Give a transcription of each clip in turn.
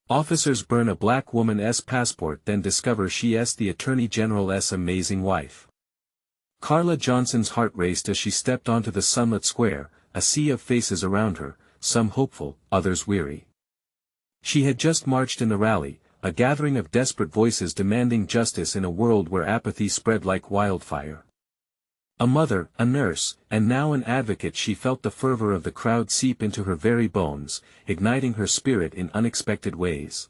Officers burn a black woman's passport, then discover she's the Attorney General's amazing wife. Carla Johnson's heart raced as she stepped onto the sunlit square, a sea of faces around her, some hopeful, others weary. She had just marched in the rally, a gathering of desperate voices demanding justice in a world where apathy spread like wildfire. A mother, a nurse, and now an advocate, she felt the fervor of the crowd seep into her very bones, igniting her spirit in unexpected ways.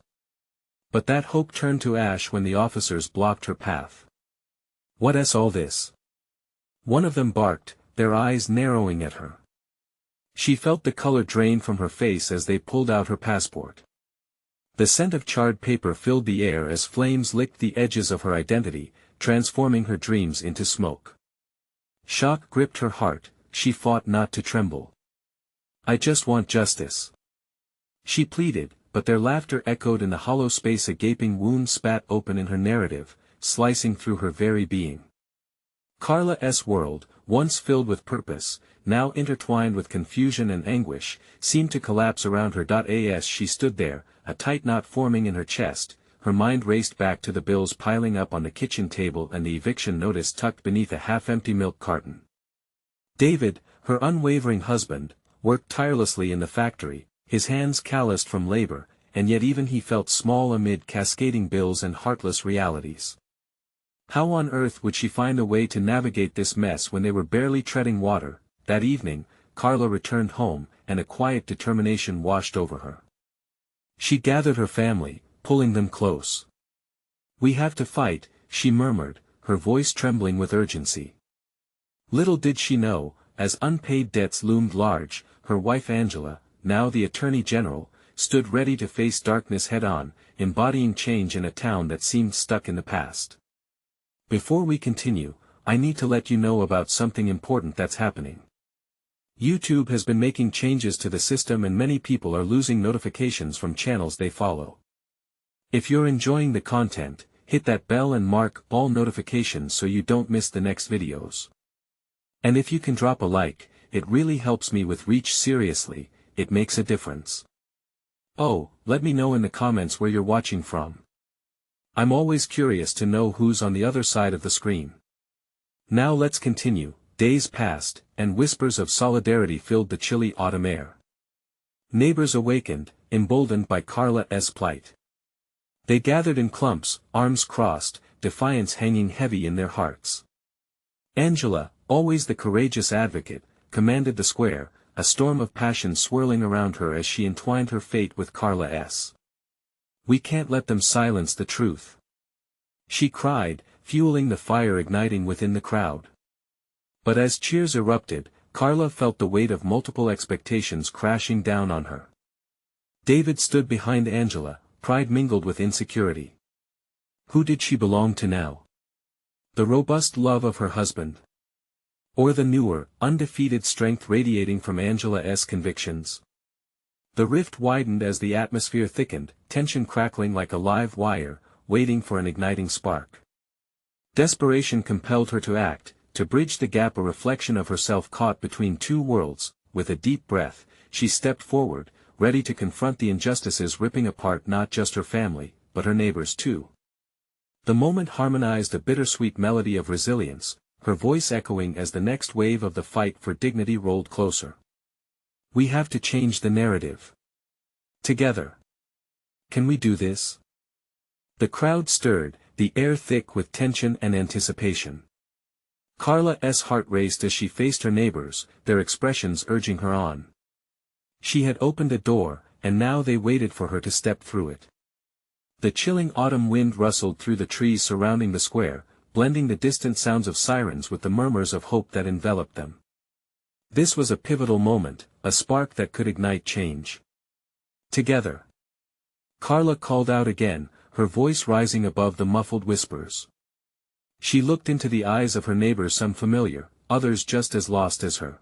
But that hope turned to ash when the officers blocked her path. "What's all this?" one of them barked, their eyes narrowing at her. She felt the color drain from her face as they pulled out her passport. The scent of charred paper filled the air as flames licked the edges of her identity, transforming her dreams into smoke. Shock gripped her heart, she fought not to tremble. "I just want justice," she pleaded, but their laughter echoed in the hollow space. A gaping wound spat open in her narrative, slicing through her very being. Carla's world, once filled with purpose, now intertwined with confusion and anguish, seemed to collapse around her. As she stood there, a tight knot forming in her chest, her mind raced back to the bills piling up on the kitchen table and the eviction notice tucked beneath a half-empty milk carton. David, her unwavering husband, worked tirelessly in the factory, his hands calloused from labor, and yet even he felt small amid cascading bills and heartless realities. How on earth would she find a way to navigate this mess when they were barely treading water? That evening, Carla returned home, and a quiet determination washed over her. She gathered her family, pulling them close. "We have to fight," she murmured, her voice trembling with urgency. Little did she know, as unpaid debts loomed large, her wife Angela, now the Attorney General, stood ready to face darkness head-on, embodying change in a town that seemed stuck in the past. Before we continue, I need to let you know about something important that's happening. YouTube has been making changes to the system and many people are losing notifications from channels they follow. If you're enjoying the content, hit that bell and mark all notifications so you don't miss the next videos. And if you can drop a like, it really helps me with reach. Seriously, it makes a difference. Oh, let me know in the comments where you're watching from. I'm always curious to know who's on the other side of the screen. Now let's continue. Days passed, and whispers of solidarity filled the chilly autumn air. Neighbors awakened, emboldened by Carla's plight. They gathered in clumps, arms crossed, defiance hanging heavy in their hearts. Angela, always the courageous advocate, commanded the square, a storm of passion swirling around her as she entwined her fate with Carla's. "We can't let them silence the truth," she cried, fueling the fire igniting within the crowd. But as cheers erupted, Carla felt the weight of multiple expectations crashing down on her. David stood behind Angela, pride mingled with insecurity. Who did she belong to now? The robust love of her husband? Or the newer, undefeated strength radiating from Angela's convictions? The rift widened as the atmosphere thickened, tension crackling like a live wire, waiting for an igniting spark. Desperation compelled her to act, to bridge the gap. A reflection of herself caught between two worlds. With a deep breath, she stepped forward, ready to confront the injustices ripping apart not just her family, but her neighbors too. The moment harmonized a bittersweet melody of resilience, her voice echoing as the next wave of the fight for dignity rolled closer. "We have to change the narrative. Together. Can we do this?" The crowd stirred, the air thick with tension and anticipation. Carla's heart raced as she faced her neighbors, their expressions urging her on. She had opened a door, and now they waited for her to step through it. The chilling autumn wind rustled through the trees surrounding the square, blending the distant sounds of sirens with the murmurs of hope that enveloped them. This was a pivotal moment, a spark that could ignite change. "Together." Carla called out again, her voice rising above the muffled whispers. She looked into the eyes of her neighbors, some familiar, others just as lost as her.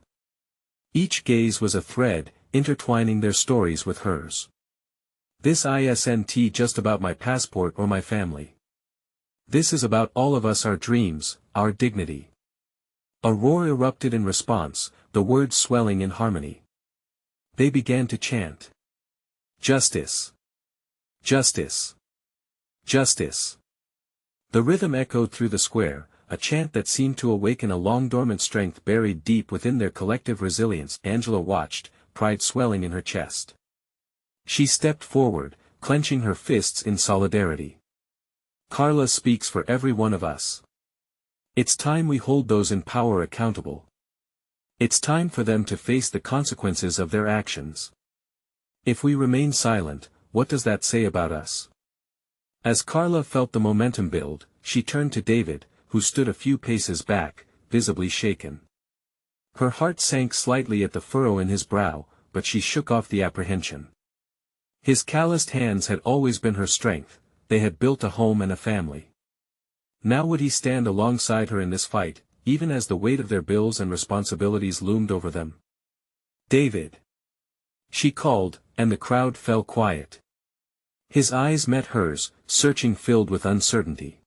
Each gaze was a thread, intertwining their stories with hers. "This isn't just about my passport or my family. This is about all of us, our dreams, our dignity." A roar erupted in response, the words swelling in harmony. They began to chant. "Justice! Justice! Justice! The rhythm echoed through the square, a chant that seemed to awaken a long-dormant strength buried deep within their collective resilience. Angela watched, pride swelling in her chest. She stepped forward, clenching her fists in solidarity. Carla speaks for every one of us. It's time we hold those in power accountable. It's time for them to face the consequences of their actions. If we remain silent, what does that say about us? As Carla felt the momentum build, she turned to David, who stood a few paces back, visibly shaken. Her heart sank slightly at the furrow in his brow, but she shook off the apprehension. His calloused hands had always been her strength, they had built a home and a family. Now would he stand alongside her in this fight, even as the weight of their bills and responsibilities loomed over them? David! She called, and the crowd fell quiet. His eyes met hers, searching, filled with uncertainty.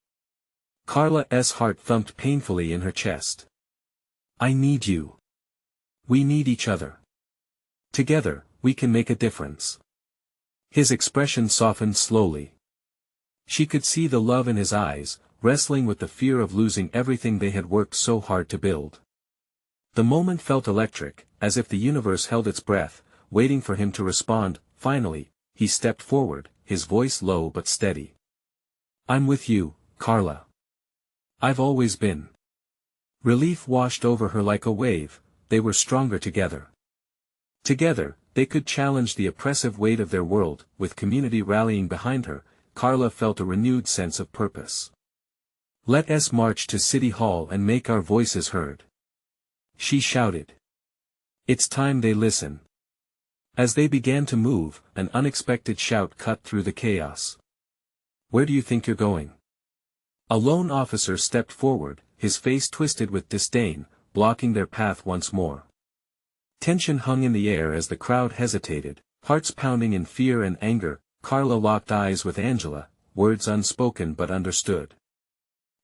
Carla's heart thumped painfully in her chest. I need you. We need each other. Together, we can make a difference. His expression softened slowly. She could see the love in his eyes, wrestling with the fear of losing everything they had worked so hard to build. The moment felt electric, as if the universe held its breath, waiting for him to respond. Finally, he stepped forward, his voice low but steady. I'm with you, Carla. I've always been. Relief washed over her like a wave, they were stronger together. Together, they could challenge the oppressive weight of their world. With community rallying behind her, Carla felt a renewed sense of purpose. Let us march to City Hall and make our voices heard. She shouted. It's time they listen. As they began to move, an unexpected shout cut through the chaos. Where do you think you're going? A lone officer stepped forward, his face twisted with disdain, blocking their path once more. Tension hung in the air as the crowd hesitated, hearts pounding in fear and anger. Carla locked eyes with Angela, words unspoken but understood.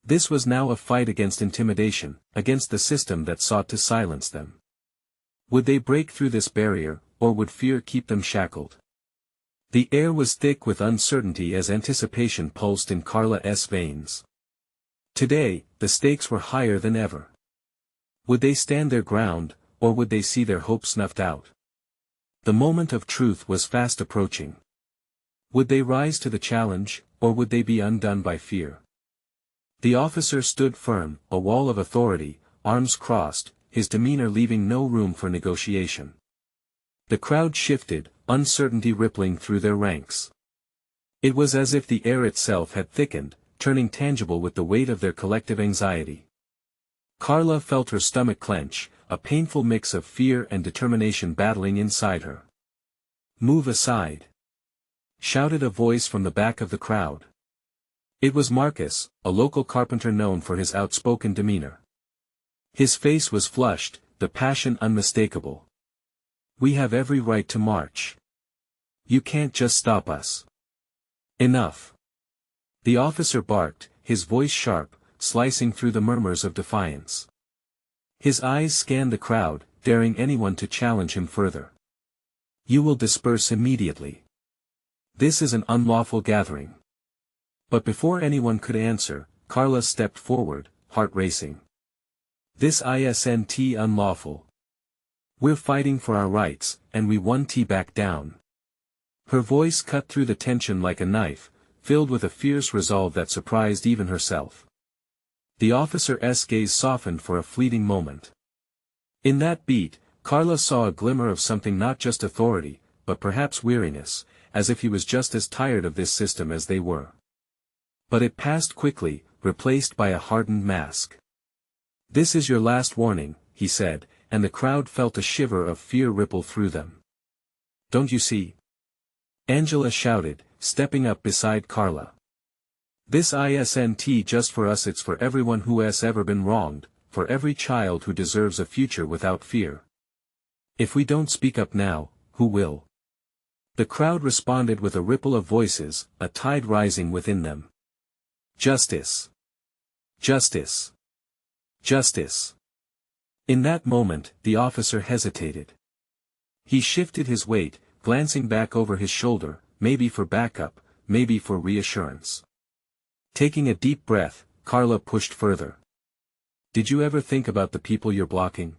This was now a fight against intimidation, against the system that sought to silence them. Would they break through this barrier, or would fear keep them shackled? The air was thick with uncertainty as anticipation pulsed in Carla's veins. Today, the stakes were higher than ever. Would they stand their ground, or would they see their hope snuffed out? The moment of truth was fast approaching. Would they rise to the challenge, or would they be undone by fear? The officer stood firm, a wall of authority, arms crossed, his demeanor leaving no room for negotiation. The crowd shifted, uncertainty rippling through their ranks. It was as if the air itself had thickened, turning tangible with the weight of their collective anxiety. Carla felt her stomach clench, a painful mix of fear and determination battling inside her. Move aside! Shouted a voice from the back of the crowd. It was Marcus, a local carpenter known for his outspoken demeanor. His face was flushed, the passion unmistakable. We have every right to march. You can't just stop us. Enough. The officer barked, his voice sharp, slicing through the murmurs of defiance. His eyes scanned the crowd, daring anyone to challenge him further. You will disperse immediately. This is an unlawful gathering. But before anyone could answer, Carla stepped forward, heart racing. This isn't unlawful. We're fighting for our rights, and we won't back down. Her voice cut through the tension like a knife, filled with a fierce resolve that surprised even herself. The officer's gaze softened for a fleeting moment. In that beat, Carla saw a glimmer of something, not just authority, but perhaps weariness, as if he was just as tired of this system as they were. But it passed quickly, replaced by a hardened mask. This is your last warning, he said, and the crowd felt a shiver of fear ripple through them. Don't you see? Angela shouted, stepping up beside Carla. This isn't just for us, it's for everyone who has ever been wronged, for every child who deserves a future without fear. If we don't speak up now, who will? The crowd responded with a ripple of voices, a tide rising within them. Justice! Justice! Justice! In that moment, the officer hesitated. He shifted his weight, glancing back over his shoulder, maybe for backup, maybe for reassurance. Taking a deep breath, Carla pushed further. Did you ever think about the people you're blocking?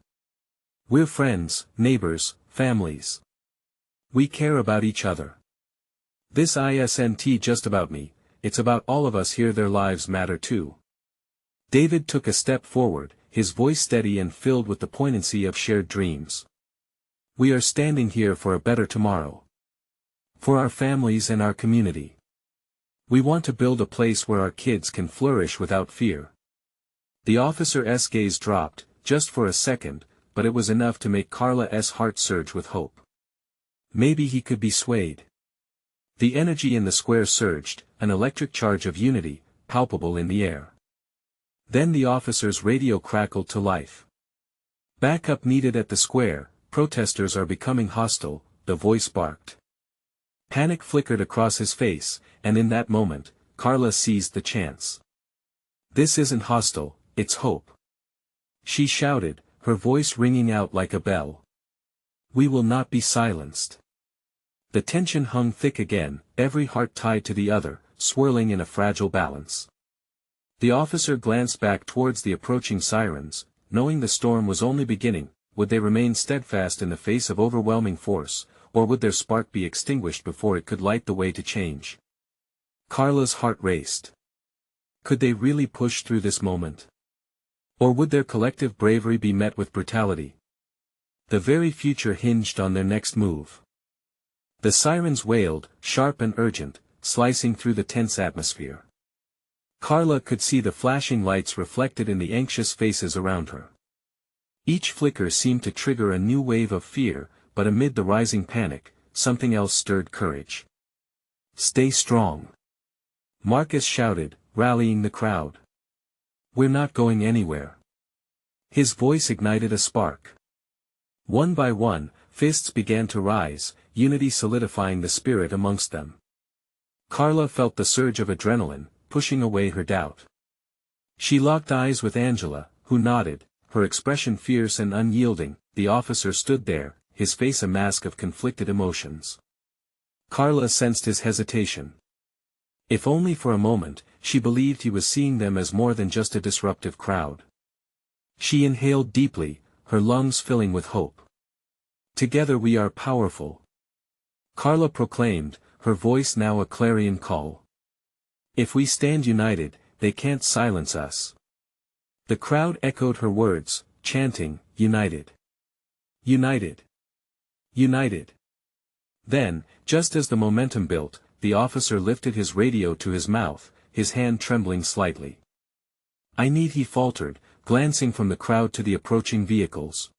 We're friends, neighbors, families. We care about each other. This isn't just about me, it's about all of us here. Their lives matter too. David took a step forward, his voice steady and filled with the poignancy of shared dreams. We are standing here for a better tomorrow. For our families and our community. We want to build a place where our kids can flourish without fear. The officer's gaze dropped, just for a second, but it was enough to make Carla's heart surge with hope. Maybe he could be swayed. The energy in the square surged, an electric charge of unity, palpable in the air. Then the officer's radio crackled to life. Backup needed at the square, protesters are becoming hostile, the voice barked. Panic flickered across his face, and in that moment, Carla seized the chance. This isn't hostile, it's hope. She shouted, her voice ringing out like a bell. We will not be silenced. The tension hung thick again, every heart tied to the other, swirling in a fragile balance. The officer glanced back towards the approaching sirens, knowing the storm was only beginning. Would they remain steadfast in the face of overwhelming force, or would their spark be extinguished before it could light the way to change? Carla's heart raced. Could they really push through this moment? Or would their collective bravery be met with brutality? The very future hinged on their next move. The sirens wailed, sharp and urgent, slicing through the tense atmosphere. Carla could see the flashing lights reflected in the anxious faces around her. Each flicker seemed to trigger a new wave of fear, but amid the rising panic, something else stirred courage. Stay strong. Marcus shouted, rallying the crowd. We're not going anywhere. His voice ignited a spark. One by one, fists began to rise, unity solidifying the spirit amongst them. Carla felt the surge of adrenaline, pushing away her doubt. She locked eyes with Angela, who nodded, her expression fierce and unyielding. The officer stood there, his face a mask of conflicted emotions. Carla sensed his hesitation. If only for a moment, she believed he was seeing them as more than just a disruptive crowd. She inhaled deeply, her lungs filling with hope. Together we are powerful. Carla proclaimed, her voice now a clarion call. If we stand united, they can't silence us. The crowd echoed her words, chanting, united. United. United. Then, just as the momentum built, the officer lifted his radio to his mouth, his hand trembling slightly. He faltered, glancing from the crowd to the approaching vehicles.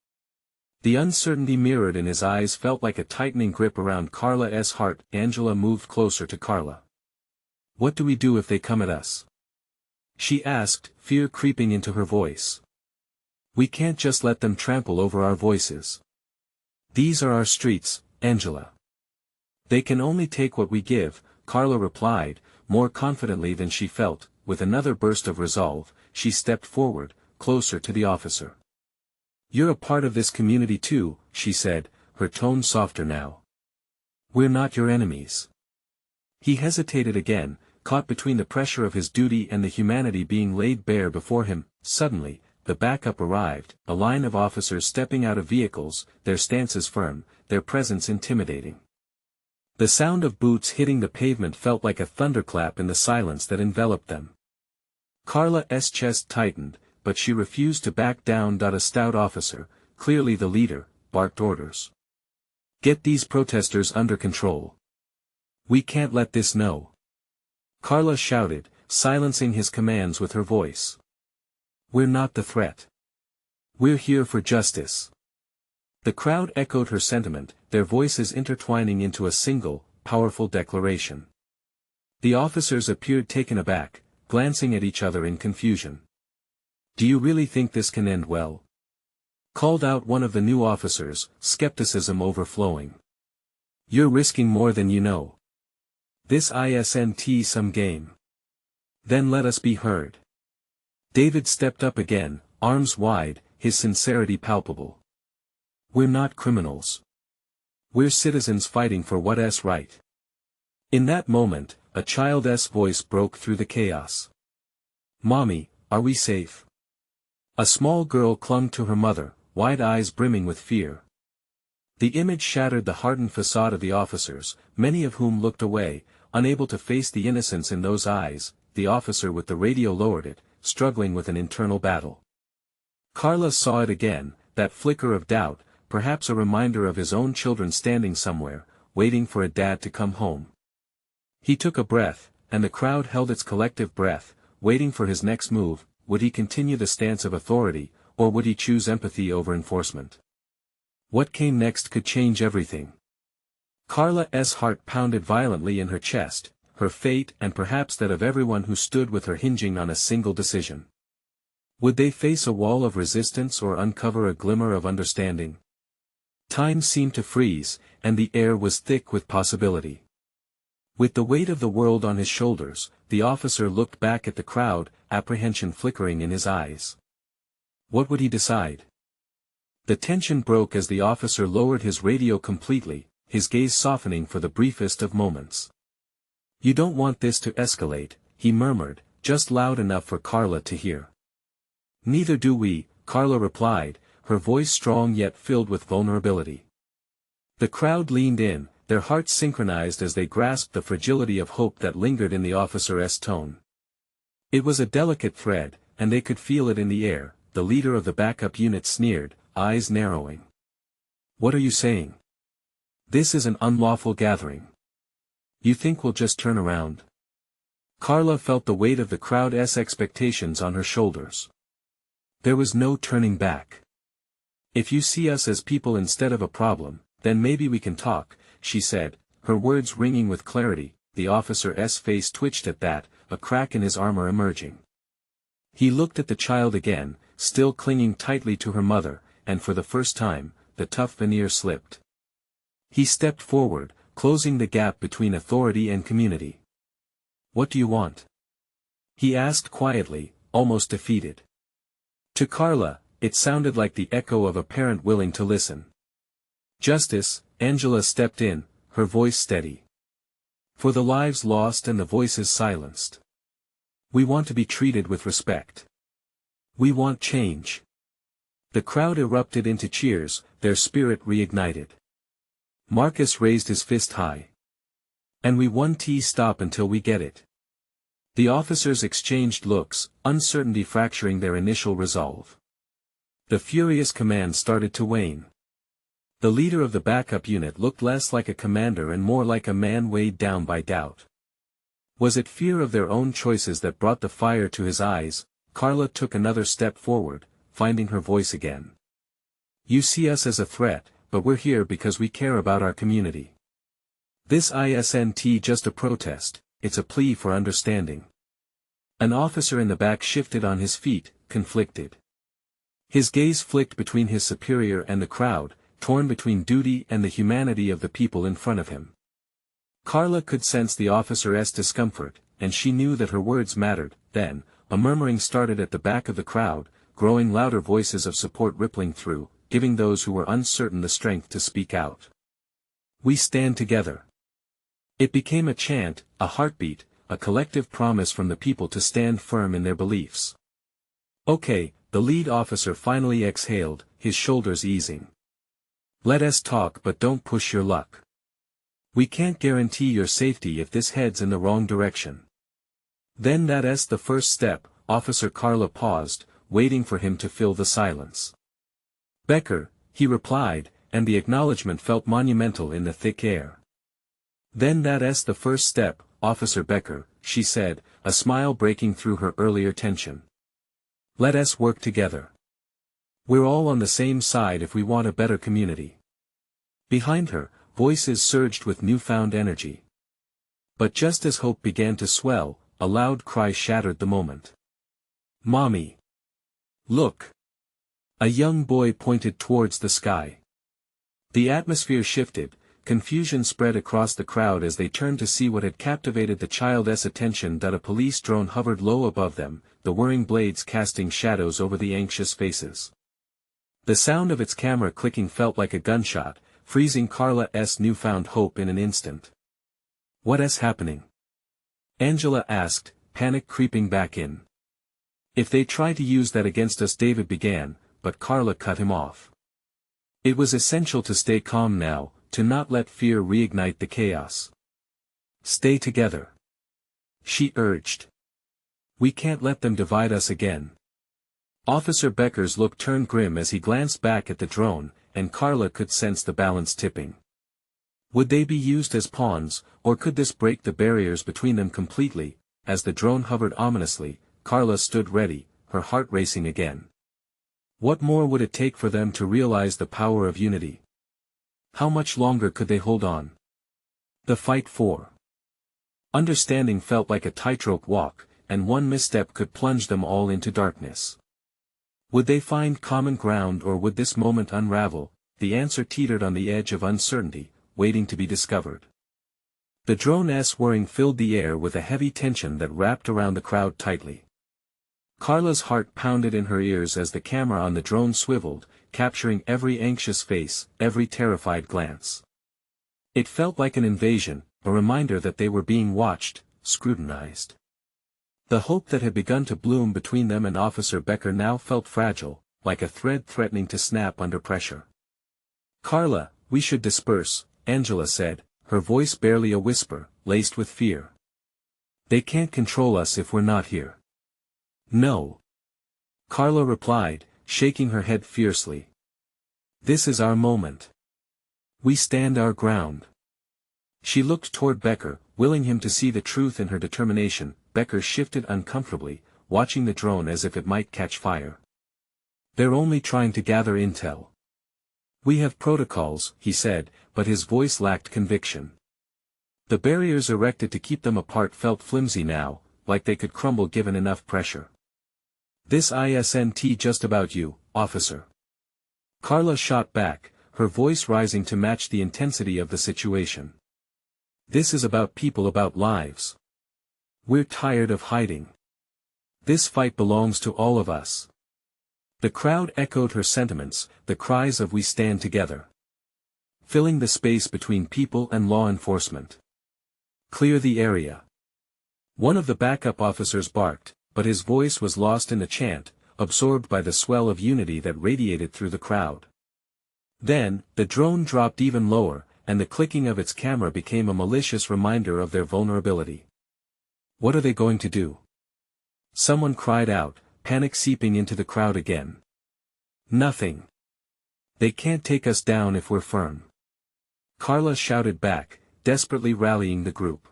The uncertainty mirrored in his eyes felt like a tightening grip around Carla's heart. Angela moved closer to Carla. What do we do if they come at us? She asked, fear creeping into her voice. We can't just let them trample over our voices. These are our streets, Angela. They can only take what we give, Carla replied, more confidently than she felt. With another burst of resolve, she stepped forward, closer to the officer. You're a part of this community too, she said, her tone softer now. We're not your enemies. He hesitated again, caught between the pressure of his duty and the humanity being laid bare before him. Suddenly, the backup arrived, a line of officers stepping out of vehicles, their stances firm, their presence intimidating. The sound of boots hitting the pavement felt like a thunderclap in the silence that enveloped them. Carla's chest tightened, but she refused to back down. A stout officer, clearly the leader, barked orders. Get these protesters under control. We can't let this know. Carla shouted, silencing his commands with her voice. We're not the threat. We're here for justice. The crowd echoed her sentiment, their voices intertwining into a single, powerful declaration. The officers appeared taken aback, glancing at each other in confusion. Do you really think this can end well? Called out one of the new officers, skepticism overflowing. You're risking more than you know. This isn't some game. Then let us be heard. David stepped up again, arms wide, his sincerity palpable. We're not criminals. We're citizens fighting for what's right. In that moment, a child's voice broke through the chaos. "Mommy, are we safe?" A small girl clung to her mother, wide eyes brimming with fear. The image shattered the hardened facade of the officers, many of whom looked away, unable to face the innocence in those eyes. The officer with the radio lowered it, struggling with an internal battle. Carla saw it again, that flicker of doubt, perhaps a reminder of his own children standing somewhere, waiting for a dad to come home. He took a breath, and the crowd held its collective breath, waiting for his next move. Would he continue the stance of authority, or would he choose empathy over enforcement? What came next could change everything. Carla's heart pounded violently in her chest, her fate and perhaps that of everyone who stood with her hinging on a single decision. Would they face a wall of resistance or uncover a glimmer of understanding? Time seemed to freeze, and the air was thick with possibility. With the weight of the world on his shoulders, the officer looked back at the crowd, apprehension flickering in his eyes. What would he decide? The tension broke as the officer lowered his radio completely, his gaze softening for the briefest of moments. "You don't want this to escalate," he murmured, just loud enough for Carla to hear. "Neither do we," Carla replied, her voice strong yet filled with vulnerability. The crowd leaned in, their hearts synchronized as they grasped the fragility of hope that lingered in the officer's tone. It was a delicate thread, and they could feel it in the air. The leader of the backup unit sneered, eyes narrowing. "What are you saying? This is an unlawful gathering. You think we'll just turn around?" Carla felt the weight of the crowd's expectations on her shoulders. There was no turning back. "If you see us as people instead of a problem, then maybe we can talk," she said, her words ringing with clarity. The officer's face twitched at that, a crack in his armor emerging. He looked at the child again, still clinging tightly to her mother, and for the first time, the tough veneer slipped. He stepped forward, closing the gap between authority and community. "What do you want?" he asked quietly, almost defeated. To Carla, it sounded like the echo of a parent willing to listen. "Justice," Angela stepped in, her voice steady. "For the lives lost and the voices silenced. We want to be treated with respect. We want change." The crowd erupted into cheers, their spirit reignited. Marcus raised his fist high. "And we won't stop until we get it." The officers exchanged looks, uncertainty fracturing their initial resolve. The furious command started to wane. The leader of the backup unit looked less like a commander and more like a man weighed down by doubt. Was it fear of their own choices that brought the fire to his eyes? Carla took another step forward, finding her voice again. "You see us as a threat, but we're here because we care about our community. This isn't just a protest, it's a plea for understanding." An officer in the back shifted on his feet, conflicted. His gaze flicked between his superior and the crowd, torn between duty and the humanity of the people in front of him. Carla could sense the officer's discomfort, and she knew that her words mattered. Then, a murmuring started at the back of the crowd, growing louder, voices of support rippling through, giving those who were uncertain the strength to speak out. "We stand together." It became a chant, a heartbeat, a collective promise from the people to stand firm in their beliefs. "Okay," the lead officer finally exhaled, his shoulders easing. "Let us talk, but don't push your luck. We can't guarantee your safety if this heads in the wrong direction." "Then that's the first step." Officer Carla paused, waiting for him to fill the silence. "Becker," he replied, and the acknowledgement felt monumental in the thick air. "Then that's the first step, Officer Becker," she said, a smile breaking through her earlier tension. "Let us work together. We're all on the same side if we want a better community." Behind her, voices surged with newfound energy. But just as hope began to swell, a loud cry shattered the moment. "Mommy! Look!" A young boy pointed towards the sky. The atmosphere shifted, confusion spread across the crowd as they turned to see what had captivated the child's attention. A police drone hovered low above them, the whirring blades casting shadows over the anxious faces. The sound of its camera clicking felt like a gunshot, freezing Carla's newfound hope in an instant. What is happening? Angela asked, panic creeping back in. If they try to use that against us, David began, but Carla cut him off. It was essential to stay calm now, to not let fear reignite the chaos. Stay together, she urged. We can't let them divide us again. Officer Becker's look turned grim as he glanced back at the drone, and Carla could sense the balance tipping. Would they be used as pawns, or could this break the barriers between them completely? As the drone hovered ominously, Carla stood ready, her heart racing again. What more would it take for them to realize the power of unity? How much longer could they hold on? The fight for understanding felt like a tightrope walk, and one misstep could plunge them all into darkness. Would they find common ground, or would this moment unravel? The answer teetered on the edge of uncertainty, waiting to be discovered. The drone's whirring filled the air with a heavy tension that wrapped around the crowd tightly. Carla's heart pounded in her ears as the camera on the drone swiveled, capturing every anxious face, every terrified glance. It felt like an invasion, a reminder that they were being watched, scrutinized. The hope that had begun to bloom between them and Officer Becker now felt fragile, like a thread threatening to snap under pressure. Carla, we should disperse, Angela said, her voice barely a whisper, laced with fear. They can't control us if we're not here. No. Carla replied, shaking her head fiercely. This is our moment. We stand our ground. She looked toward Becker, willing him to see the truth in her determination. Becker shifted uncomfortably, watching the drone as if it might catch fire. They're only trying to gather intel. We have protocols, he said, but his voice lacked conviction. The barriers erected to keep them apart felt flimsy now, like they could crumble given enough pressure. This isn't just about you, officer. Carla shot back, her voice rising to match the intensity of the situation. This is about people, about lives. We're tired of hiding. This fight belongs to all of us. The crowd echoed her sentiments, the cries of "We stand together," filling the space between people and law enforcement. Clear the area. One of the backup officers barked, but his voice was lost in the chant, absorbed by the swell of unity that radiated through the crowd. Then, the drone dropped even lower, and the clicking of its camera became a malicious reminder of their vulnerability. What are they going to do? Someone cried out, panic seeping into the crowd again. Nothing. They can't take us down if we're firm. Carla shouted back, desperately rallying the group.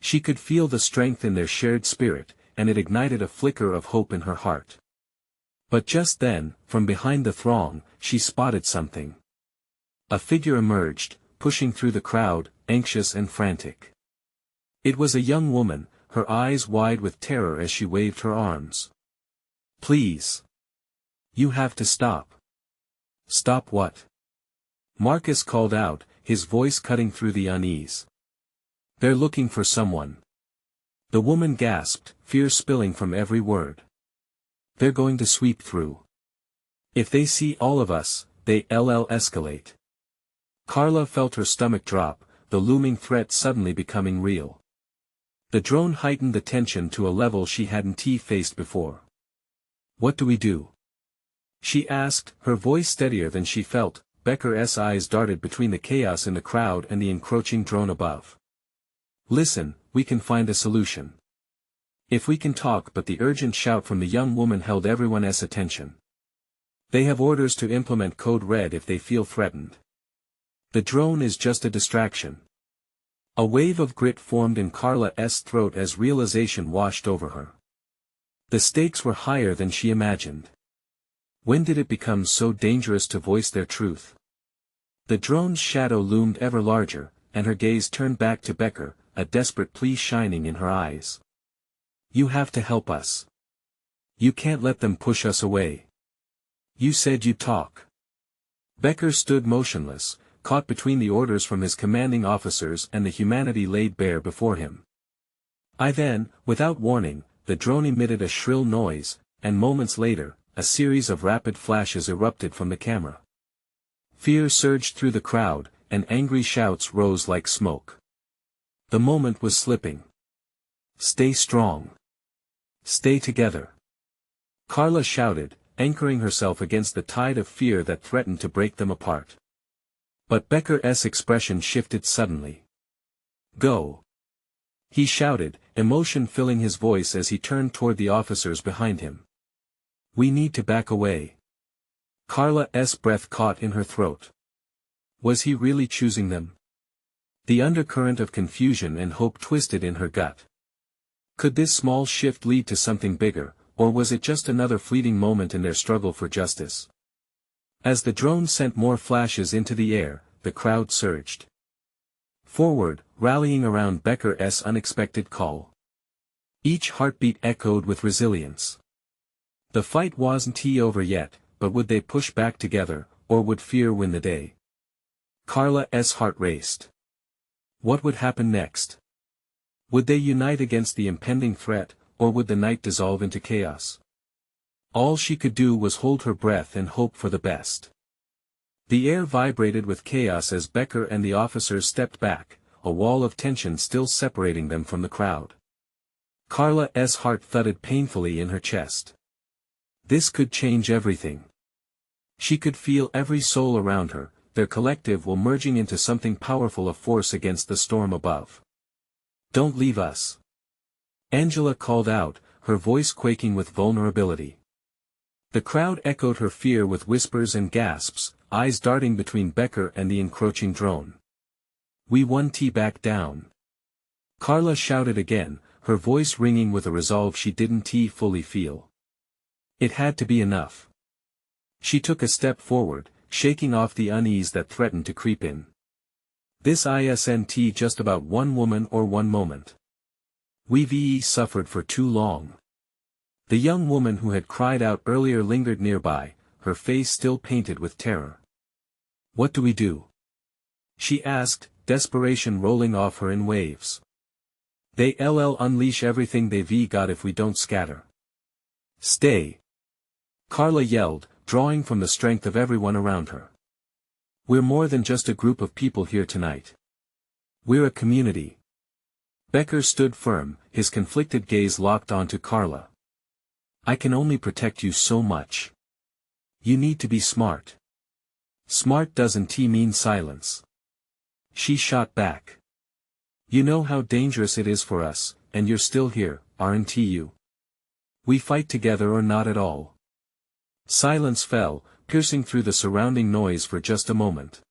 She could feel the strength in their shared spirit, and it ignited a flicker of hope in her heart. But just then, from behind the throng, she spotted something. A figure emerged, pushing through the crowd, anxious and frantic. It was a young woman, her eyes wide with terror as she waved her arms. Please. You have to stop. Stop what? Marcus called out, his voice cutting through the unease. They're looking for someone. The woman gasped, fear spilling from every word. They're going to sweep through. If they see all of us, they'll escalate. Carla felt her stomach drop, the looming threat suddenly becoming real. The drone heightened the tension to a level she hadn't faced before. What do we do? She asked, her voice steadier than she felt. Becker's eyes darted between the chaos in the crowd and the encroaching drone above. Listen, we can find a solution. If we can talk. But the urgent shout from the young woman held everyone's attention. They have orders to implement Code Red if they feel threatened. The drone is just a distraction. A wave of grit formed in Carla's throat as realization washed over her. The stakes were higher than she imagined. When did it become so dangerous to voice their truth? The drone's shadow loomed ever larger, and her gaze turned back to Becker, a desperate plea shining in her eyes. You have to help us. You can't let them push us away. You said you'd talk. Becker stood motionless, caught between the orders from his commanding officers and the humanity laid bare before him. Then, without warning, the drone emitted a shrill noise, and moments later, a series of rapid flashes erupted from the camera. Fear surged through the crowd, and angry shouts rose like smoke. The moment was slipping. Stay strong. Stay together. Carla shouted, anchoring herself against the tide of fear that threatened to break them apart. But Becker's expression shifted suddenly. Go. He shouted, emotion filling his voice as he turned toward the officers behind him. We need to back away. Carla's breath caught in her throat. Was he really choosing them? The undercurrent of confusion and hope twisted in her gut. Could this small shift lead to something bigger, or was it just another fleeting moment in their struggle for justice? As the drone sent more flashes into the air, the crowd surged forward, rallying around Becker's unexpected call. Each heartbeat echoed with resilience. The fight wasn't over yet, but would they push back together, or would fear win the day? Carla's heart raced. What would happen next? Would they unite against the impending threat, or would the night dissolve into chaos? All she could do was hold her breath and hope for the best. The air vibrated with chaos as Becker and the officers stepped back, a wall of tension still separating them from the crowd. Carla's heart thudded painfully in her chest. This could change everything. She could feel every soul around her, their collective will merging into something powerful, a force against the storm above. Don't leave us. Angela called out, her voice quaking with vulnerability. The crowd echoed her fear with whispers and gasps, eyes darting between Becker and the encroaching drone. We won't back down. Carla shouted again, her voice ringing with a resolve she didn't fully feel. It had to be enough. She took a step forward, shaking off the unease that threatened to creep in. This isn't just about one woman or one moment. We've suffered for too long. The young woman who had cried out earlier lingered nearby, her face still painted with terror. What do we do? She asked, desperation rolling off her in waves. They'll unleash everything they've got if we don't scatter. Stay. Carla yelled, drawing from the strength of everyone around her. We're more than just a group of people here tonight. We're a community. Becker stood firm, his conflicted gaze locked onto Carla. I can only protect you so much. You need to be smart. Smart doesn't mean silence. She shot back. You know how dangerous it is for us, and you're still here, aren't you? We fight together or not at all. Silence fell, piercing through the surrounding noise for just a moment.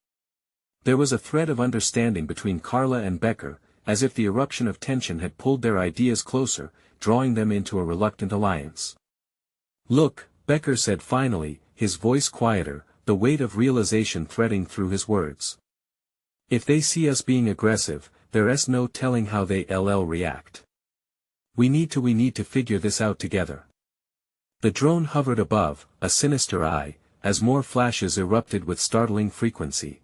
There was a thread of understanding between Carla and Becker, as if the eruption of tension had pulled their ideas closer, drawing them into a reluctant alliance. Look, Becker said finally, his voice quieter, the weight of realization threading through his words. If they see us being aggressive, there's no telling how they'll react. We need to figure this out together. The drone hovered above, a sinister eye, as more flashes erupted with startling frequency.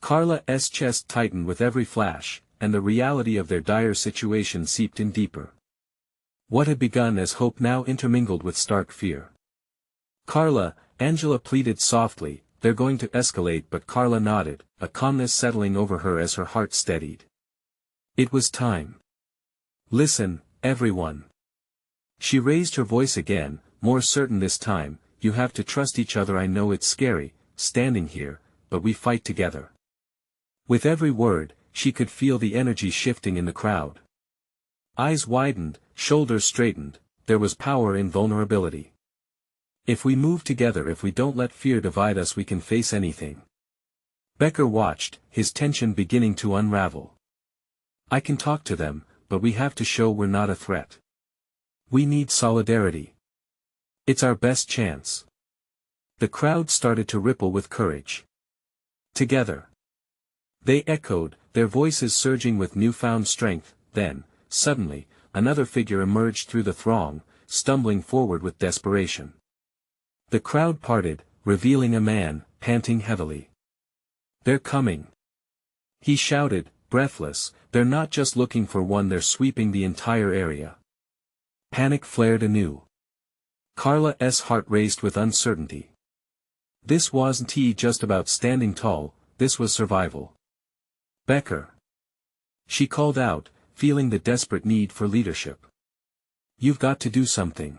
Carla's chest tightened with every flash, and the reality of their dire situation seeped in deeper. What had begun as hope now intermingled with stark fear. Carla, Angela pleaded softly, they're going to escalate, but Carla nodded, a calmness settling over her as her heart steadied. It was time. Listen, everyone. She raised her voice again, more certain this time, you have to trust each other. I know it's scary, standing here, but we fight together. With every word, she could feel the energy shifting in the crowd. Eyes widened, shoulders straightened, there was power in vulnerability. If we move together, if we don't let fear divide us, we can face anything. Becker watched, his tension beginning to unravel. I can talk to them, but we have to show we're not a threat. We need solidarity. It's our best chance. The crowd started to ripple with courage. Together. They echoed, their voices surging with newfound strength. Then, suddenly, another figure emerged through the throng, stumbling forward with desperation. The crowd parted, revealing a man, panting heavily. They're coming. He shouted, breathless, they're not just looking for one, they're sweeping the entire area. Panic flared anew. Carla's heart raced with uncertainty. This wasn't just about standing tall, this was survival. Becker. She called out, feeling the desperate need for leadership. "You've got to do something."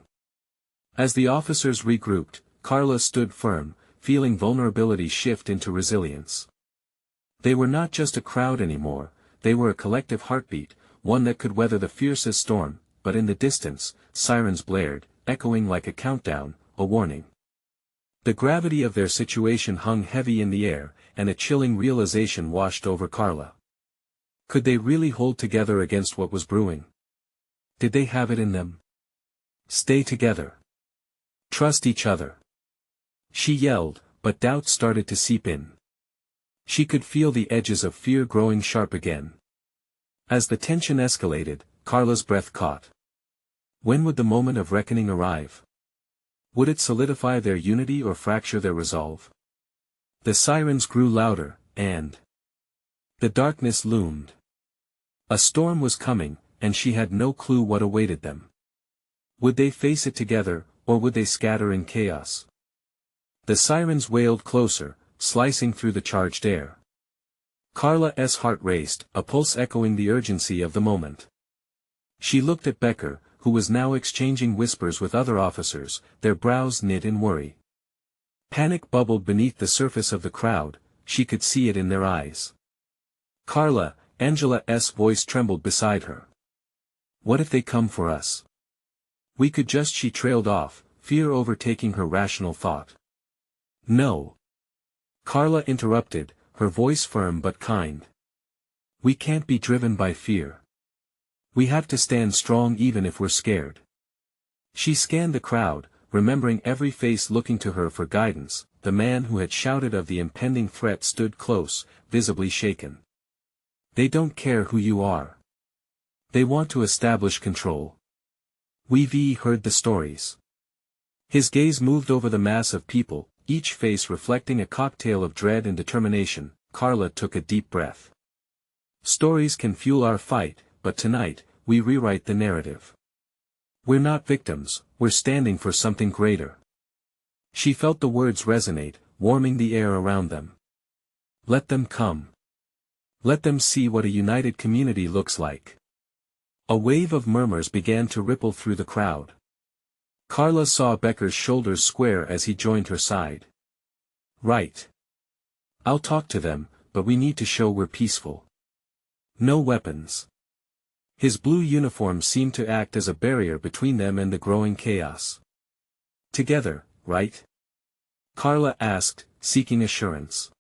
As the officers regrouped, Carla stood firm, feeling vulnerability shift into resilience. They were not just a crowd anymore, they were a collective heartbeat, one that could weather the fiercest storm, but in the distance, sirens blared, echoing like a countdown, a warning. The gravity of their situation hung heavy in the air, and a chilling realization washed over Carla. Could they really hold together against what was brewing? Did they have it in them? Stay together. Trust each other. She yelled, but doubt started to seep in. She could feel the edges of fear growing sharp again. As the tension escalated, Carla's breath caught. When would the moment of reckoning arrive? Would it solidify their unity or fracture their resolve? The sirens grew louder, and the darkness loomed. A storm was coming, and she had no clue what awaited them. Would they face it together, or would they scatter in chaos? The sirens wailed closer, slicing through the charged air. Carla's heart raced, a pulse echoing the urgency of the moment. She looked at Becker, who was now exchanging whispers with other officers, their brows knit in worry. Panic bubbled beneath the surface of the crowd, she could see it in their eyes. "Carla," Angela's voice trembled beside her. "What if they come for us? We could just..." She trailed off, fear overtaking her rational thought. "No." Carla interrupted, her voice firm but kind. "We can't be driven by fear. We have to stand strong even if we're scared." She scanned the crowd, remembering every face looking to her for guidance. The man who had shouted of the impending threat stood close, visibly shaken. "They don't care who you are. They want to establish control. We've heard the stories." His gaze moved over the mass of people, each face reflecting a cocktail of dread and determination. Carla took a deep breath. "Stories can fuel our fight, but tonight, we rewrite the narrative. We're not victims, we're standing for something greater." She felt the words resonate, warming the air around them. "Let them come. Let them see what a united community looks like." A wave of murmurs began to ripple through the crowd. Carla saw Becker's shoulders square as he joined her side. "Right. I'll talk to them, but we need to show we're peaceful. No weapons." His blue uniform seemed to act as a barrier between them and the growing chaos. "Together, right?" Carla asked, seeking assurance.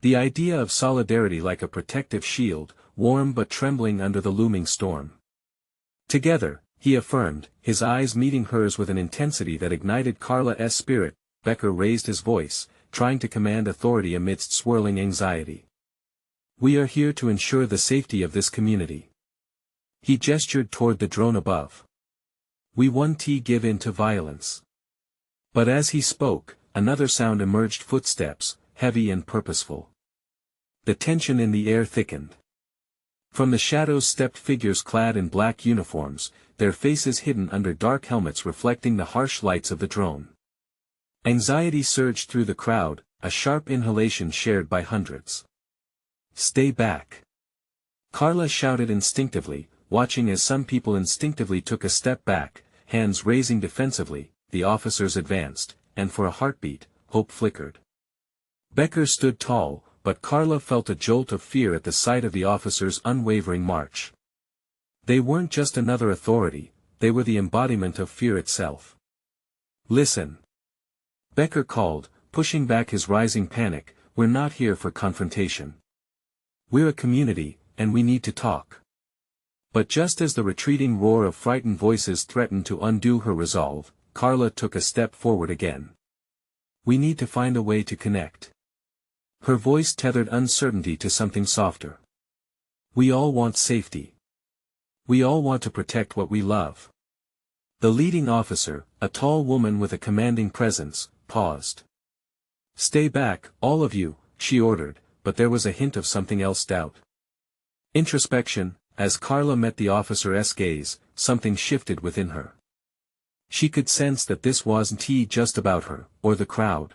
The idea of solidarity like a protective shield, warm but trembling under the looming storm. "Together," he affirmed, his eyes meeting hers with an intensity that ignited Carla's spirit. Becker raised his voice, trying to command authority amidst swirling anxiety. "We are here to ensure the safety of this community." He gestured toward the drone above. "We won't give in to violence." But as he spoke, another sound emerged: footsteps, heavy and purposeful. The tension in the air thickened. From the shadows stepped figures clad in black uniforms, their faces hidden under dark helmets reflecting the harsh lights of the drone. Anxiety surged through the crowd, a sharp inhalation shared by hundreds. "Stay back!" Carla shouted instinctively, watching as some people instinctively took a step back, hands raising defensively. The officers advanced, and for a heartbeat, hope flickered. Becker stood tall, but Carla felt a jolt of fear at the sight of the officers' unwavering march. They weren't just another authority, they were the embodiment of fear itself. "Listen!" Becker called, pushing back his rising panic. "We're not here for confrontation. We're a community, and we need to talk." But just as the retreating roar of frightened voices threatened to undo her resolve, Carla took a step forward again. "We need to find a way to connect." Her voice tethered uncertainty to something softer. "We all want safety. We all want to protect what we love." The leading officer, a tall woman with a commanding presence, paused. "Stay back, all of you," she ordered, but there was a hint of something else: doubt. Introspection. As Carla met the officer's gaze, something shifted within her. She could sense that this wasn't just about her, or the crowd.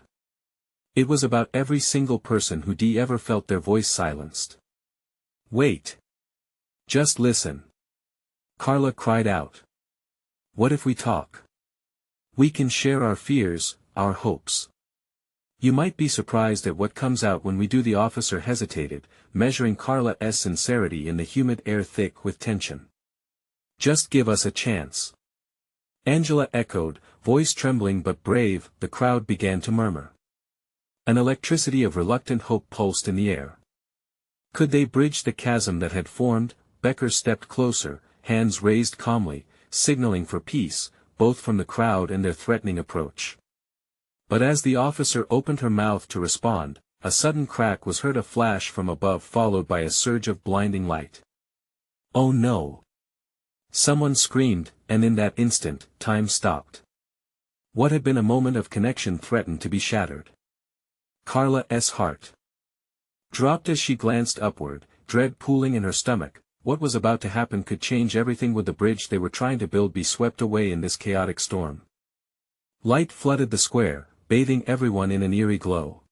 It was about every single person who ever felt their voice silenced. "Wait!" Just listen. Carla cried out. What if we talk? We can share our fears, our hopes. You might be surprised at what comes out when we do. The officer hesitated, measuring Carla's sincerity in the humid air thick with tension. Just give us a chance. Angela echoed, voice trembling but brave. The crowd began to murmur. An electricity of reluctant hope pulsed in the air. Could they bridge the chasm that had formed? Becker stepped closer, hands raised calmly, signaling for peace, both from the crowd and their threatening approach. But as the officer opened her mouth to respond, a sudden crack was heard, a flash from above followed by a surge of blinding light. Oh no! Someone screamed, and in that instant, time stopped. What had been a moment of connection threatened to be shattered. Carla's heart dropped as she glanced upward, dread pooling in her stomach. What was about to happen could change everything. Would the bridge they were trying to build be swept away in this chaotic storm? Light flooded the square, bathing everyone in an eerie glow.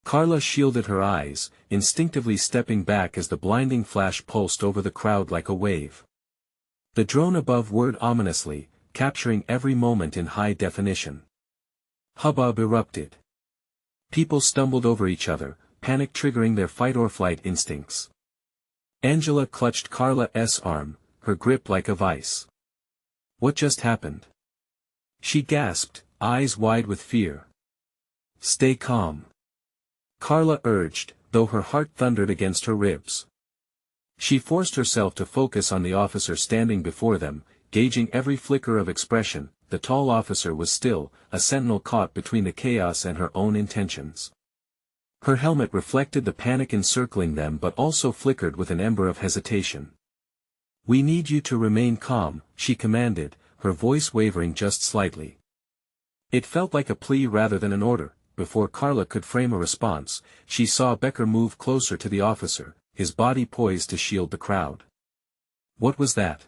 Carla shielded her eyes, instinctively stepping back as the blinding flash pulsed over the crowd like a wave. The drone above whirred ominously, capturing every moment in high definition. Hubbub erupted. People stumbled over each other, panic triggering their fight-or-flight instincts. Angela clutched Carla's arm, her grip like a vice. What just happened? She gasped, eyes wide with fear. Stay calm. Carla urged, though her heart thundered against her ribs. She forced herself to focus on the officer standing before them, gauging every flicker of expression. The tall officer was still, a sentinel caught between the chaos and her own intentions. Her helmet reflected the panic encircling them but also flickered with an ember of hesitation. We need you to remain calm, she commanded, her voice wavering just slightly. It felt like a plea rather than an order. Before Carla could frame a response, she saw Becker move closer to the officer, his body poised to shield the crowd. What was that?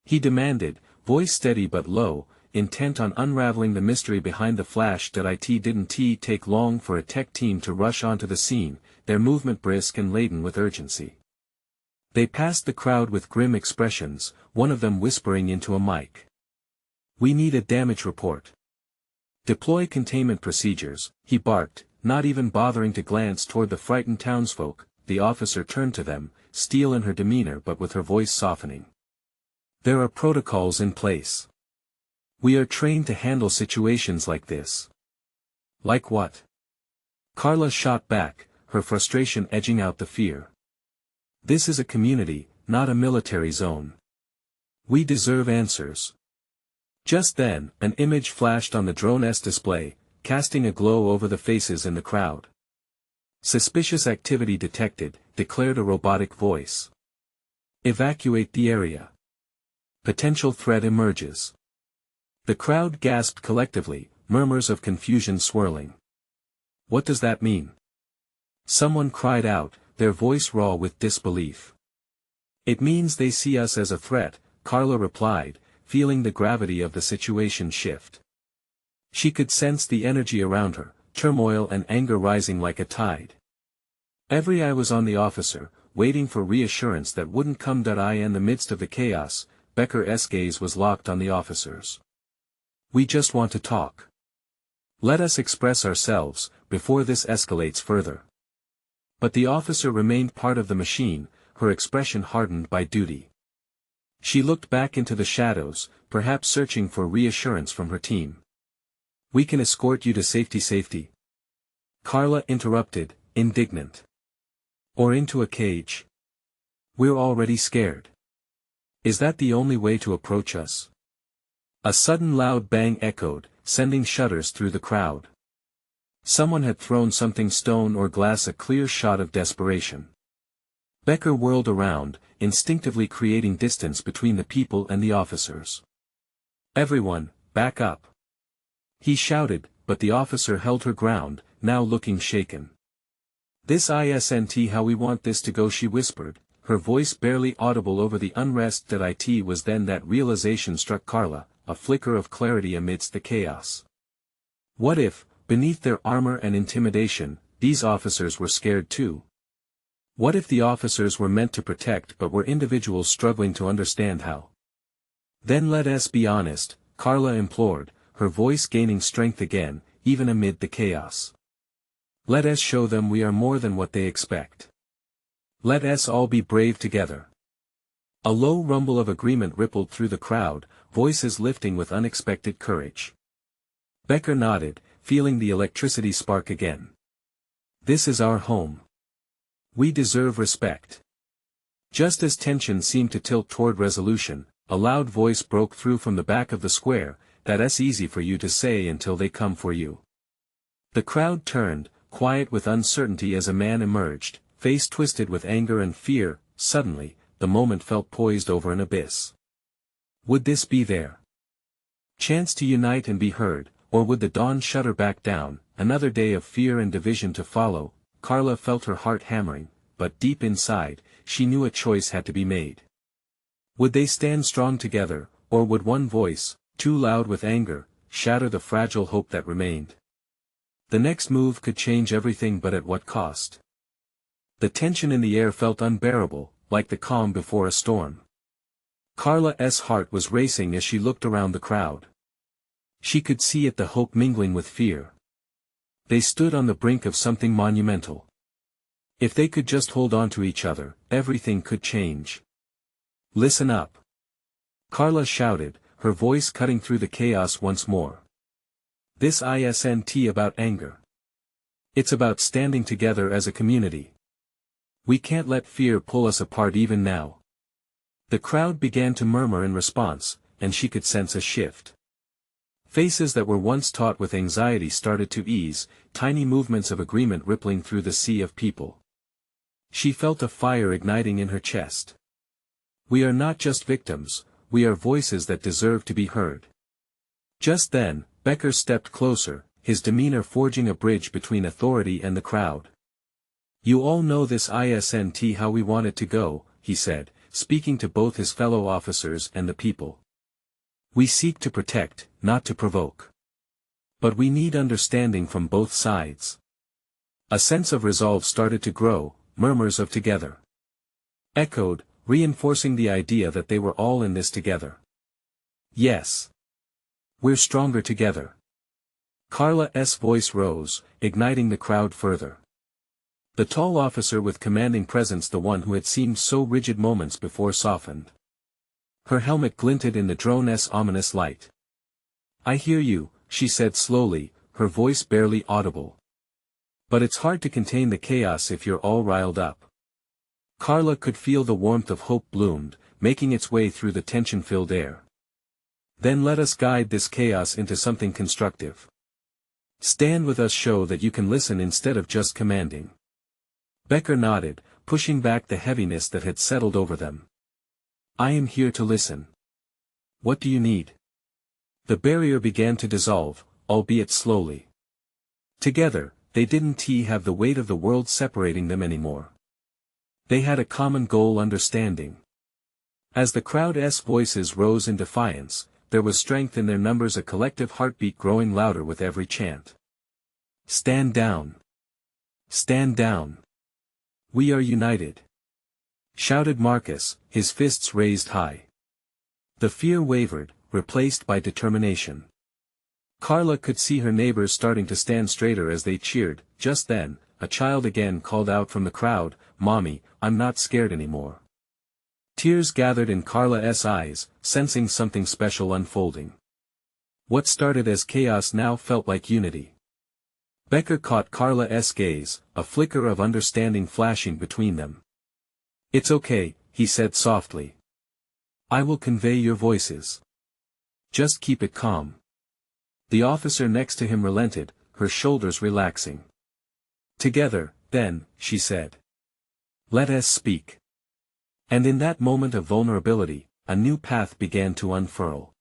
He demanded, voice steady but low, intent on unraveling the mystery behind the flash. It didn't take long for a tech team to rush onto the scene, their movement brisk and laden with urgency. They passed the crowd with grim expressions, one of them whispering into a mic. We need a damage report. Deploy containment procedures, he barked, not even bothering to glance toward the frightened townsfolk. The officer turned to them, steel in her demeanor but with her voice softening. There are protocols in place. We are trained to handle situations like this. Like what? Carla shot back, her frustration edging out the fear. This is a community, not a military zone. We deserve answers. Just then, an image flashed on the drone's display, casting a glow over the faces in the crowd. Suspicious activity detected, declared a robotic voice. Evacuate the area. Potential threat emerges. The crowd gasped collectively, murmurs of confusion swirling. What does that mean? Someone cried out, their voice raw with disbelief. It means they see us as a threat, Carla replied, feeling the gravity of the situation shift. She could sense the energy around her, turmoil and anger rising like a tide. Every eye was on the officer, waiting for reassurance that wouldn't come. In the midst of the chaos, Becker's gaze was locked on the officers. We just want to talk. Let us express ourselves, before this escalates further. But the officer remained part of the machine, her expression hardened by duty. She looked back into the shadows, perhaps searching for reassurance from her team. We can escort you to safety. Carla interrupted, indignant. Or into a cage. We're already scared. Is that the only way to approach us? A sudden loud bang echoed, sending shudders through the crowd. Someone had thrown something, stone or glass, a clear shot of desperation. Becker whirled around, instinctively creating distance between the people and the officers. Everyone, back up. He shouted, but the officer held her ground, now looking shaken. This isn't how we want this to go, she whispered, her voice barely audible over the unrest. It was then that realization struck Carla, a flicker of clarity amidst the chaos. What if, beneath their armor and intimidation, these officers were scared too? What if the officers were meant to protect but were individuals struggling to understand how? Then let us be honest, Carla implored, her voice gaining strength again, even amid the chaos. Let us show them we are more than what they expect. Let us all be brave together. A low rumble of agreement rippled through the crowd, voices lifting with unexpected courage. Becker nodded, feeling the electricity spark again. This is our home. We deserve respect. Just as tension seemed to tilt toward resolution, a loud voice broke through from the back of the square, "That's easy for you to say until they come for you." The crowd turned, quiet with uncertainty as a man emerged, face twisted with anger and fear. Suddenly, the moment felt poised over an abyss. Would this be their chance to unite and be heard, or would the dawn shut her back down, another day of fear and division to follow? Carla felt her heart hammering, but deep inside, she knew a choice had to be made. Would they stand strong together, or would one voice, too loud with anger, shatter the fragile hope that remained? The next move could change everything, but at what cost? The tension in the air felt unbearable, like the calm before a storm. Carla's heart was racing as she looked around the crowd. She could see it, the hope mingling with fear. They stood on the brink of something monumental. If they could just hold on to each other, everything could change. Listen up. Carla shouted, her voice cutting through the chaos once more. This isn't about anger. It's about standing together as a community. We can't let fear pull us apart even now. The crowd began to murmur in response, and she could sense a shift. Faces that were once taut with anxiety started to ease, tiny movements of agreement rippling through the sea of people. She felt a fire igniting in her chest. We are not just victims, we are voices that deserve to be heard. Just then, Becker stepped closer, his demeanor forging a bridge between authority and the crowd. You all know this isn't how we want it to go, he said, speaking to both his fellow officers and the people. We seek to protect, not to provoke. But we need understanding from both sides. A sense of resolve started to grow, murmurs of together echoed, reinforcing the idea that they were all in this together. Yes. We're stronger together. Carla's voice rose, igniting the crowd further. The tall officer with commanding presence, the one who had seemed so rigid moments before, softened. Her helmet glinted in the drone's ominous light. I hear you, she said slowly, her voice barely audible. But it's hard to contain the chaos if you're all riled up. Carla could feel the warmth of hope bloomed, making its way through the tension-filled air. Then let us guide this chaos into something constructive. Stand with us, show that you can listen instead of just commanding. Becker nodded, pushing back the heaviness that had settled over them. I am here to listen. What do you need? The barrier began to dissolve, albeit slowly. Together, they didn't have the weight of the world separating them anymore. They had a common goal: understanding. As the crowd's voices rose in defiance, there was strength in their numbers, a collective heartbeat growing louder with every chant. Stand down. Stand down. We are united. Shouted Marcus, his fists raised high. The fear wavered, replaced by determination. Carla could see her neighbors starting to stand straighter as they cheered. Just then, a child again called out from the crowd, Mommy, I'm not scared anymore. Tears gathered in Carla's eyes, sensing something special unfolding. What started as chaos now felt like unity. Becker caught Carla's gaze, a flicker of understanding flashing between them. It's okay, he said softly. I will convey your voices. Just keep it calm. The officer next to him relented, her shoulders relaxing. Together, then, she said. Let us speak. And in that moment of vulnerability, a new path began to unfurl.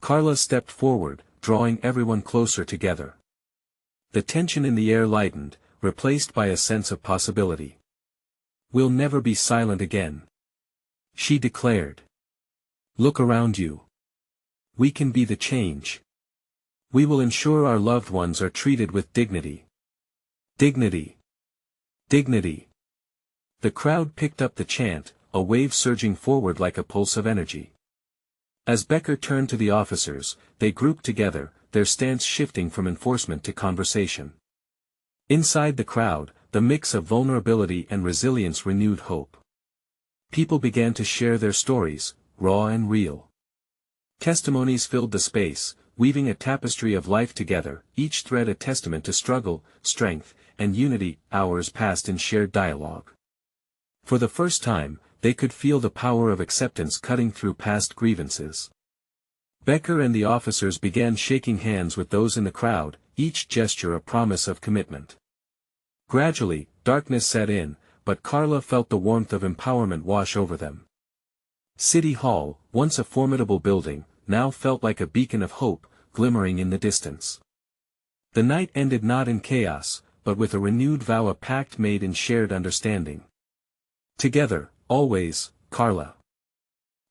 Carla stepped forward, drawing everyone closer together. The tension in the air lightened, replaced by a sense of possibility. We'll never be silent again, she declared. Look around you. We can be the change. We will ensure our loved ones are treated with dignity. Dignity. Dignity. The crowd picked up the chant, a wave surging forward like a pulse of energy. As Becker turned to the officers, they grouped together, their stance shifting from enforcement to conversation. Inside the crowd, the mix of vulnerability and resilience renewed hope. People began to share their stories, raw and real. Testimonies filled the space, weaving a tapestry of life together, each thread a testament to struggle, strength, and unity. Hours passed in shared dialogue. For the first time, they could feel the power of acceptance cutting through past grievances. Becker and the officers began shaking hands with those in the crowd, each gesture a promise of commitment. Gradually, darkness set in, but Carla felt the warmth of empowerment wash over them. City Hall, once a formidable building, now felt like a beacon of hope, glimmering in the distance. The night ended not in chaos, but with a renewed vow, a pact made in shared understanding. Together, always, Carla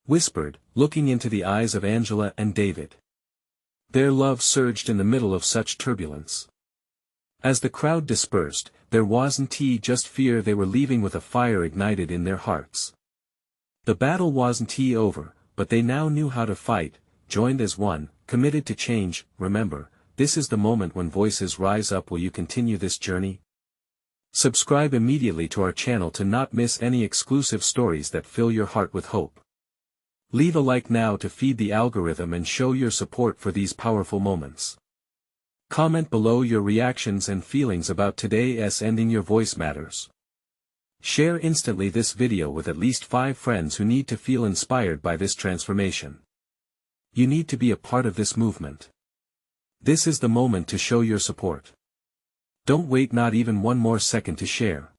whispered, looking into the eyes of Angela and David. Their love surged in the middle of such turbulence. As the crowd dispersed, there wasn't just fear, they were leaving with a fire ignited in their hearts. The battle wasn't over, but they now knew how to fight, joined as one, committed to change. Remember, this is the moment when voices rise up. Will you continue this journey? Subscribe immediately to our channel to not miss any exclusive stories that fill your heart with hope. Leave a like now to feed the algorithm and show your support for these powerful moments. Comment below your reactions and feelings about today's ending. Your voice matters. Share instantly this video with at least 5 friends who need to feel inspired by this transformation. You need to be a part of this movement. This is the moment to show your support. Don't wait not even one more second to share.